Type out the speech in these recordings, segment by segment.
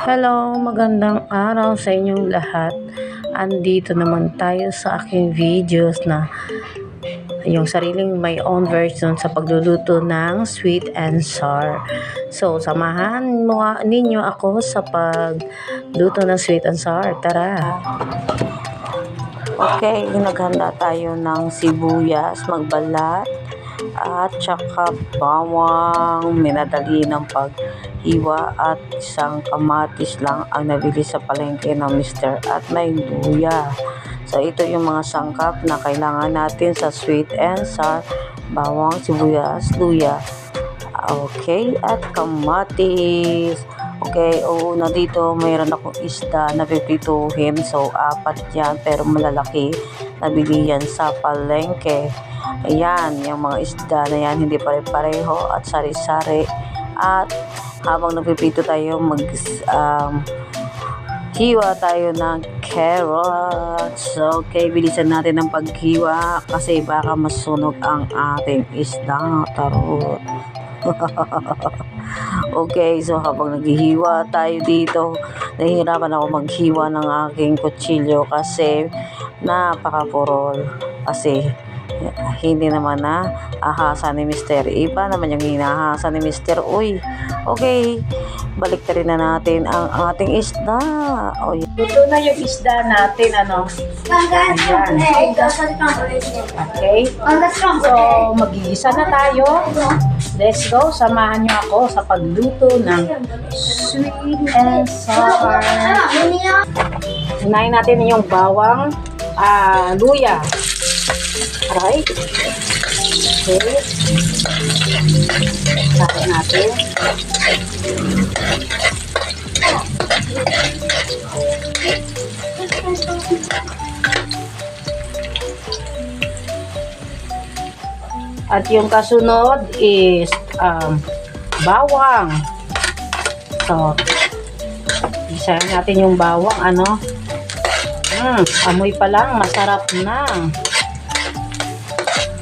Hello, magandang araw sa inyong lahat. Andito naman tayo sa aking videos na yung sariling my own version sa pagluluto ng sweet and sour. So, samahan ninyo ako sa pagluto ng sweet and sour. Tara! Okay, naghanda tayo ng sibuyas, magbalat, at saka bawang, minadali ng paghiwa at isang kamatis lang ang nabili sa palengke ng Mr. at may luya. So ito yung mga sangkap na kailangan natin sa sweet and sour: bawang, sibuyas, luya, okay, at kamatis. Okay, una dito mayroon akong isda na pipituhin. So, 4 yan, pero malalaki. Nabili yan sa palengke. Ayan, yung mga isda na yan, hindi pare-pareho at sari-sari. At habang nagpipito tayo, hiwa tayo ng carrots. Okay, bilisan natin ang paghiwa kasi baka masunog ang ating isda. Tarot. Okay, so habang naghihiwa tayo dito, nahihirapan ako maghiwa ng aking kutsilyo kasi napakapurol. Kasi hindi naman na ahasa ni Mr. Iba naman yung hinahasa ni Mr. Uy. Okay, balik na natin ang ating isda. Oy, ito na yung isda natin, ano? Ayan. Okay, so magigisa na tayo. Let's go, samahan nyo ako sa pagluto ng sweet and sour. Unahin natin yung bawang, luya. Alright. Okay. Saka natin. At yung kasunod is bawang. So, isahin natin yung bawang, ano? Amoy pa lang, masarap na.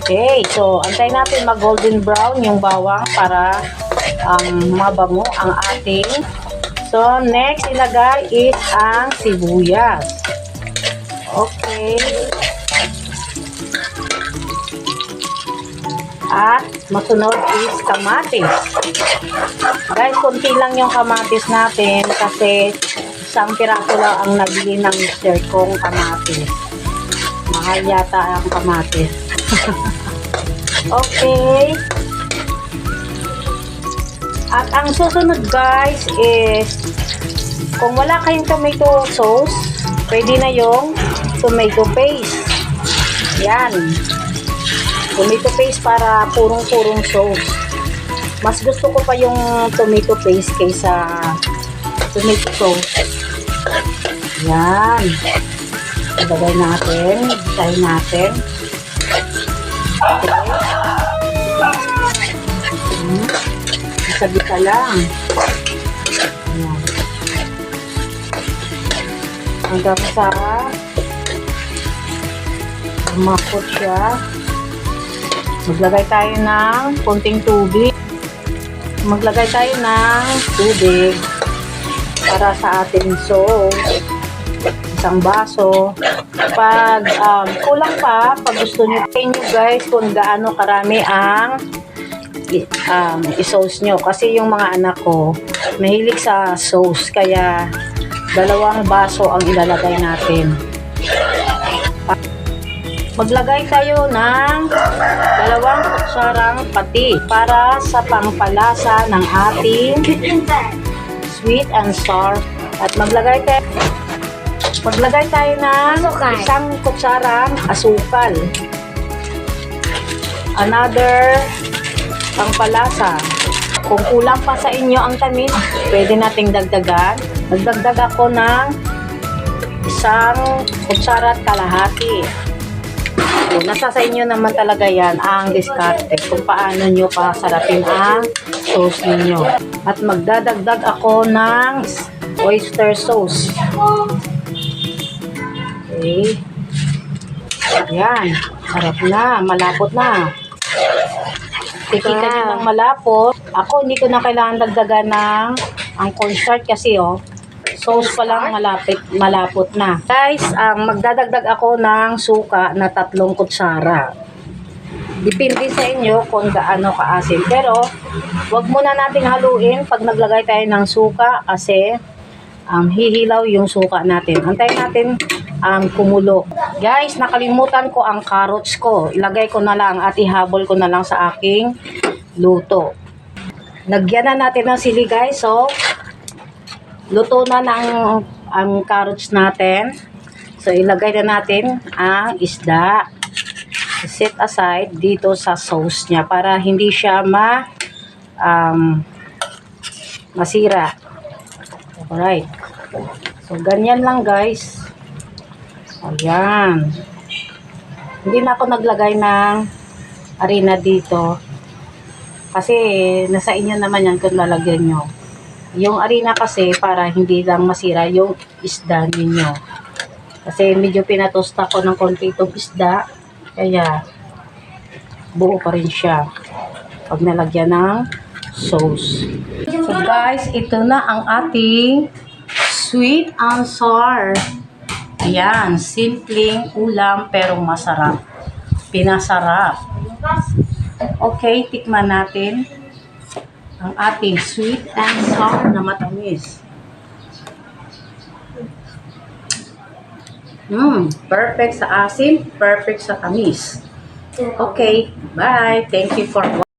Okay, so antayin natin mag golden brown yung bawang para mabango ang ating. So, next ilagay is ang sibuyas. Okay. At masunod is kamatis. Guys, konti lang yung kamatis natin kasi isang piraso lang ang nabili ng Mr. kong kamatis. Mahal yata ang kamatis. Okay. At ang susunod guys is kung wala kayong tomato sauce, pwede na yung tomato paste. Yan. Tomato paste para purong-purong sauce. Mas gusto ko pa yung tomato paste kaysa tomato sauce. Yan. Ilagay natin. Tayo natin. Okay. Isa-bisa lang. Yan. Hanggang sa makot siya. Maglagay tayo ng konting tubig. Maglagay tayo ng tubig para sa ating sauce. Isang baso. Pag kulang pa, pag gusto nyo, guys, kung gaano karami ang i-sauce nyo. Kasi yung mga anak ko, mahilig sa sauce. Kaya, 2 baso ang ilalagay natin. Maglagay tayo ng 2 kutsarang pati para sa pampalasa ng ating sweet and sour. At maglagay tayo ng 1 kutsarang asukal. Another pampalasa. Kung kulang pa sa inyo ang tamis, pwede nating dagdagan. Magdagdag ako ng 1 kutsara at kalahati. So, nasa sa inyo naman talaga yan ang diskarte kung paano nyo pasarapin ang sauce ninyo. At magdadagdag ako ng oyster sauce. Okay. Ayan. Sarap na. Malapot na. Nakikita niyo ng malapot. Ako, hindi ko na kailangan dagdagan ng ang cornstarch kasi sauce pa lang malapot na. Guys, magdadagdag ako ng suka na 3 kutsara. Depende sa inyo kung gaano kaasim. Pero, wag muna nating haluin pag naglagay tayo ng suka kasi hihilaw yung suka natin. Antayin natin kumulo. Guys, nakalimutan ko ang carrots ko. Ilagay ko na lang at ihabol ko na lang sa aking luto. Lagyan na natin ng sili guys. So, luto na ang carrots natin. So, ilagay na natin ang isda. Set aside dito sa sauce niya para hindi siya masira. Alright. So, ganyan lang guys. Ayan. Hindi na ako naglagay ng harina dito. Kasi nasa inyo naman yan kung lalagyan nyo. Yung harina kasi para hindi lang masira yung isda ninyo. Kasi medyo pinatosta ko ng konti itong isda. Kaya buo pa rin siya pag nalagyan ng sauce. So guys, ito na ang ating sweet and sour. Ayan, simpleng ulam pero masarap. Pinasarap. Okay, tikman natin ang ating sweet and sour na matamis. Perfect sa asim, perfect sa tamis. Okay, bye. Thank you for watching.